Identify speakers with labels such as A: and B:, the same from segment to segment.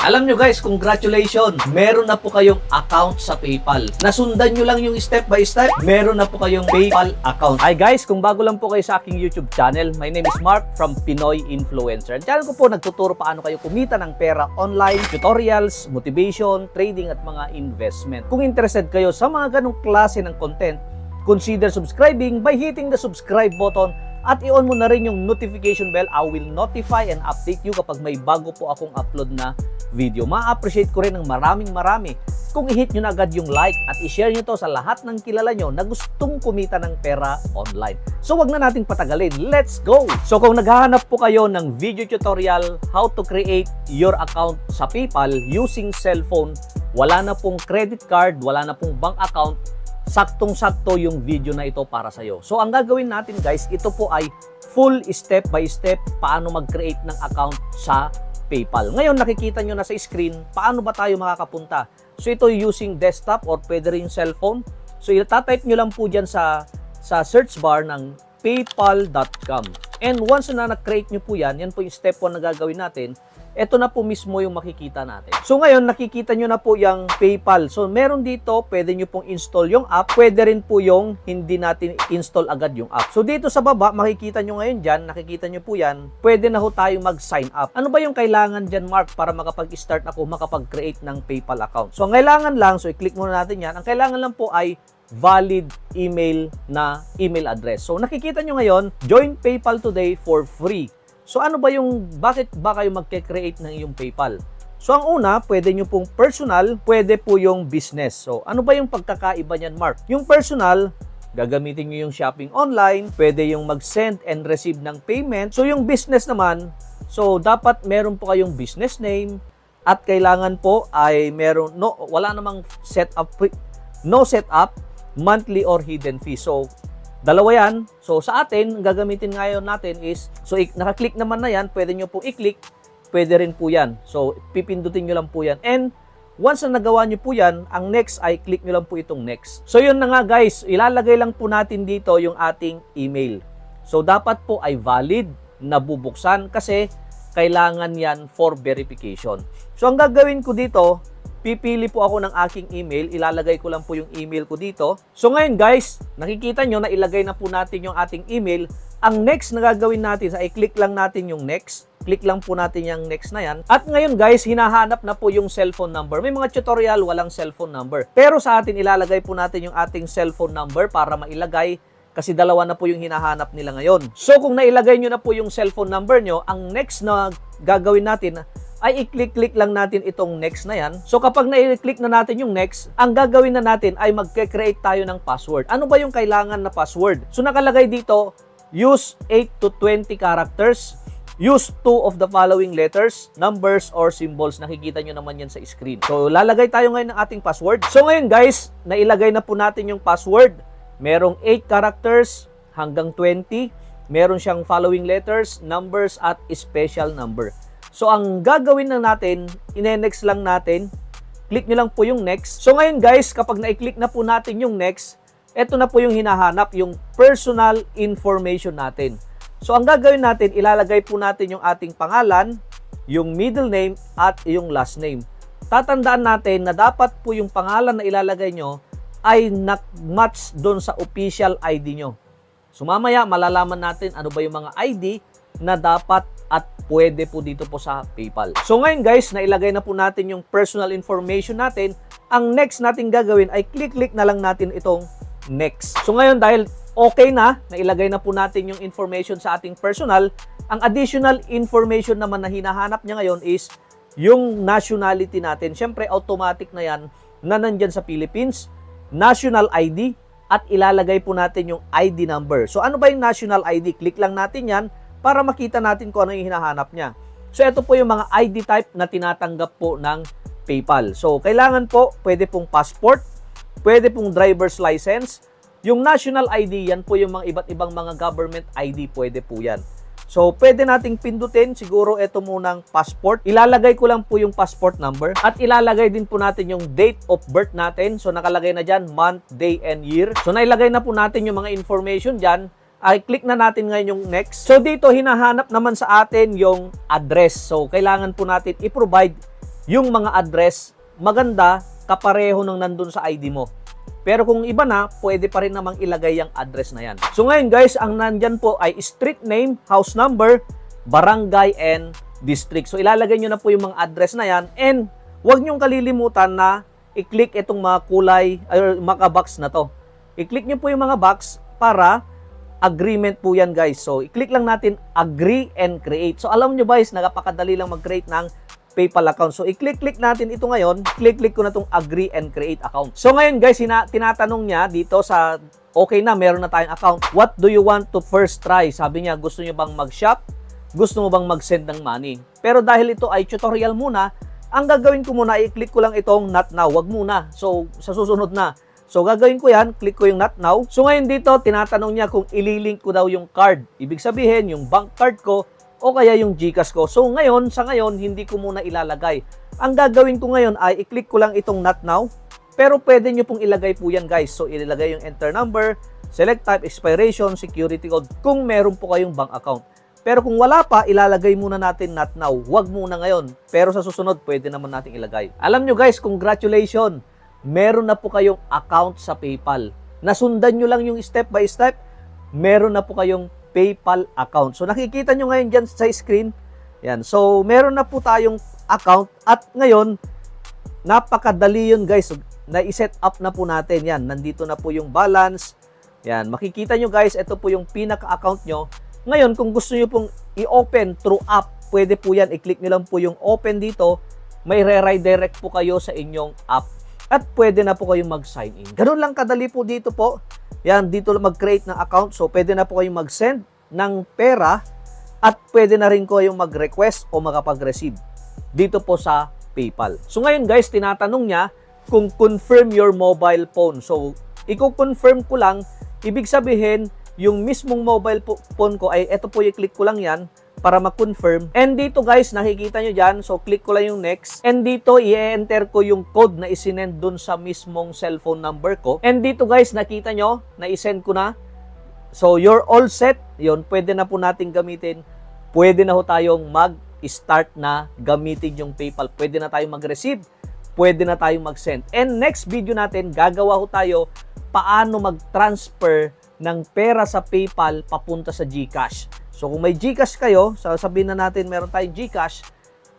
A: Alam nyo guys, congratulations! Meron na po kayong account sa PayPal. Nasundan nyo lang yung step by step, meron na po kayong PayPal account. Hi guys, kung bago lang po kayo sa aking YouTube channel, my name is Mark from Pinoy Influencer. Channel ko po nagtuturo paano kayo kumita ng pera online, tutorials, motivation, trading at mga investment. Kung interested kayo sa mga ganong klase ng content, consider subscribing by hitting the subscribe button at i-on mo na rin yung notification bell. I will notify and update you kapag may bago po akong upload na video. Ma-appreciate ko rin ng marami kung i-hit nyo na agad yung like at i-share nyo to sa lahat ng kilala nyo na gustong kumita ng pera online. So wag na nating patagalin. Let's go! So kung naghahanap po kayo ng video tutorial how to create your account sa PayPal using cellphone, wala na pong credit card, wala na pong bank account, saktong-sakto yung video na ito para sa'yo. So, ang gagawin natin guys, ito po ay full step by step paano mag-create ng account sa PayPal. Ngayon, nakikita nyo na sa screen, paano ba tayo makakapunta? So, ito using desktop or pwede rin cellphone. So, itatype nyo lang po dyan sa search bar ng paypal.com. And once na na-create nyo po yan po yung step 1 na gagawin natin. Ito na po mismo yung makikita natin. So ngayon, nakikita nyo na po yung PayPal. So meron dito, pwede nyo pong install yung app. Pwede rin po yung hindi natin install agad yung app. So dito sa baba, makikita nyo ngayon dyan, nakikita nyo po yan, pwede na ho tayong mag-sign up. Ano ba yung kailangan dyan, Mark, para makapag-start ako, makapag-create ng PayPal account? So ang kailangan lang, so i-click muna natin yan, ang kailangan lang po ay valid email na email address. So nakikita nyo ngayon, join PayPal today for free. So ano ba yung, bakit ba kayo magke-create ng iyong PayPal? So ang una, pwede nyo pong personal, pwede po yung business. So ano ba yung pagkakaiba niyan, Mark? Yung personal, gagamitin nyo yung shopping online, pwede yung mag-send and receive ng payment. So yung business naman, so dapat meron po kayong business name at kailangan po ay meron, wala namang setup, no setup, monthly or hidden fee. So dalawa yan. So, sa atin, gagamitin ngayon natin is, so, nakaklik naman na yan, pwede nyo po i-click, pwede rin po yan. So, pipindutin nyo lang po yan. And, once na nagawa nyo po yan, ang next ay click nyo lang po itong next. So, yun na nga guys, ilalagay lang po natin dito yung ating email. So, dapat po ay valid, nabubuksan, kasi kailangan yan for verification. So, ang gagawin ko dito, pipili po ako ng aking email, ilalagay ko lang po yung email ko dito. So ngayon guys, nakikita nyo na ilagay na po natin yung ating email. Ang next na gagawin natin ay click lang natin yung next. Click lang po natin yung next na yan. At ngayon guys, hinahanap na po yung cellphone number. May mga tutorial, walang cellphone number. Pero sa atin, ilalagay po natin yung ating cellphone number para mailagay. Kasi dalawa na po yung hinahanap nila ngayon. So kung nailagay nyo na po yung cellphone number nyo, ang next na gagawin natin ay i-click lang natin itong next na yan. So kapag na-click na natin yung next, ang gagawin na natin ay magke-create tayo ng password. Ano ba yung kailangan na password? So nakalagay dito, use 8 to 20 characters, use 2 of the following letters, numbers, or symbols. Nakikita nyo naman yan sa screen. So lalagay tayo ngayon ng ating password. So ngayon guys, nailagay na po natin yung password. Merong 8 characters hanggang 20. Meron siyang following letters, numbers, at special number. So, ang gagawin na natin, ine-next lang natin. Click nyo lang po yung next. So, ngayon guys, kapag na-click na po natin yung next, eto na po yung hinahanap, yung personal information natin. So, ang gagawin natin, ilalagay po natin yung ating pangalan, yung middle name, at yung last name. Tatandaan natin na dapat po yung pangalan na ilalagay nyo ay match doon sa official ID nyo. So, mamaya malalaman natin ano ba yung mga ID na dapat at pwede po dito po sa PayPal. So ngayon guys, nailagay na po natin yung personal information natin. Ang next natin gagawin ay click na lang natin itong next. So ngayon dahil okay na, nailagay na po natin yung information sa ating personal, ang additional information naman na hinahanap niya ngayon is yung nationality natin. Siyempre automatic na yan na nandyan sa Philippines, national ID, at ilalagay po natin yung ID number. So ano ba yung national ID? Click lang natin yan para makita natin kung ano yung hinahanap niya. So, ito po yung mga ID type na tinatanggap po ng PayPal. So, kailangan po, pwede pong passport, pwede pong driver's license. Yung national ID, yan po yung mga iba't ibang mga government ID, pwede po yan. So, pwede nating pindutin, siguro ito munang passport. Ilalagay ko lang po yung passport number. At ilalagay din po natin yung date of birth natin. So, nakalagay na dyan, month, day, and year. So, nailagay na po natin yung mga information dyan. Ay click na natin ngayon yung next. So dito hinahanap naman sa atin yung address. So kailangan po natin i-provide yung mga address, maganda, kapareho nang nandun sa ID mo. Pero kung iba na, pwede pa rin namang ilagay yung address na yan. So ngayon guys, ang nandyan po ay street name, house number, barangay, and district. So ilalagay nyo na po yung mga address na yan. And huwag nyong kalilimutan na i-click itong mga kulay, or mga box na to. I-click nyo po yung mga box para agreement po yan guys. So i-click lang natin agree and create. So alam nyo guys, napakadali lang mag-create ng PayPal account. So i-click natin ito ngayon. Click ko na itong agree and create account. So ngayon guys, tinatanong niya dito sa okay na, meron na tayong account. What do you want to first try? Sabi niya, gusto niyo bang mag-shop? Gusto mo bang mag-send ng money? Pero dahil ito ay tutorial muna, ang gagawin ko muna, i-click ko lang itong not now. Wag muna. So sa susunod na. So gagawin ko yan, click ko yung not now. So ngayon dito, tinatanong niya kung ililink ko daw yung card. Ibig sabihin, yung bank card ko o kaya yung GCash ko. So ngayon, sa ngayon, hindi ko muna ilalagay. Ang gagawin ko ngayon ay i-click ko lang itong not now. Pero pwede nyo pong ilagay po yan guys. So ilagay yung enter number, select type, expiration, security code kung meron po kayong bank account. Pero kung wala pa, ilalagay muna natin not now. Huwag muna ngayon. Pero sa susunod, pwede naman natin ilagay. Alam nyo guys, congratulations! Meron na po kayong account sa PayPal. Nasundan nyo lang yung step by step, meron na po kayong PayPal account. So nakikita nyo ngayon dyan sa screen. Yan. So meron na po tayong account at ngayon, napakadali yun guys. Na-set up na po natin. Yan. Nandito na po yung balance. Yan. Makikita nyo guys, ito po yung pinaka-account nyo. Ngayon, kung gusto nyo pong i-open through app, pwede po yan. I-click nyo lang po yung open dito. May re-redirect po kayo sa inyong app. At pwede na po kayong mag-sign in. Ganun lang kadali po dito po. Yan, dito mag-create ng account. So, pwede na po kayong mag-send ng pera at pwede na rin kayong mag-request o makapag-receive dito po sa PayPal. So, ngayon guys, tinatanong niya kung confirm your mobile phone. So, i-confirm ko lang, ibig sabihin, yung mismong mobile phone ko ay ito po, i-click ko lang yan para ma-confirm. And dito guys, nakikita nyo dyan. So, click ko lang yung next. And dito, i-enter ko yung code na isinend dun sa mismong cellphone number ko. And dito guys, nakita nyo, na isend ko na. So, you're all set. Yun, pwede na po natin gamitin. Pwede na ho tayong mag-start na gamitin yung PayPal. Pwede na tayong mag-receive. Pwede na tayong mag-send. And next video natin, gagawa ho tayo paano mag-transfer ng pera sa PayPal papunta sa GCash. So kung may GCash kayo, sasabihin na natin meron tayong GCash,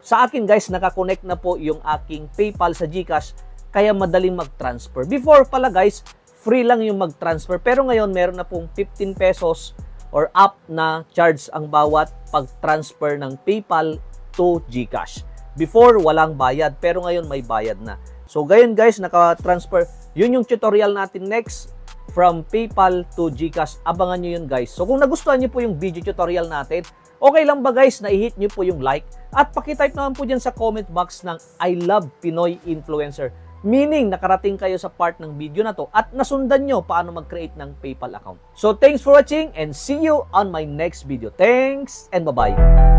A: sa akin guys, nakakonect na po yung aking PayPal sa GCash, kaya madaling mag-transfer. Before pala guys, free lang yung mag-transfer. Pero ngayon, meron na pong 15 pesos or up na charge ang bawat pag-transfer ng PayPal to GCash. Before, walang bayad. Pero ngayon, may bayad na. So ngayon guys, naka-transfer. Yun yung tutorial natin next. From PayPal to GCash. Abangan nyo yun guys. So kung nagustuhan nyo po yung video tutorial natin, okay lang ba guys na i-hit nyo po yung like? At pakitype naman po dyan sa comment box ng I love Pinoy Influencer. Meaning, nakarating kayo sa part ng video na to at nasundan nyo paano mag-create ng PayPal account. So thanks for watching and see you on my next video. Thanks and bye-bye.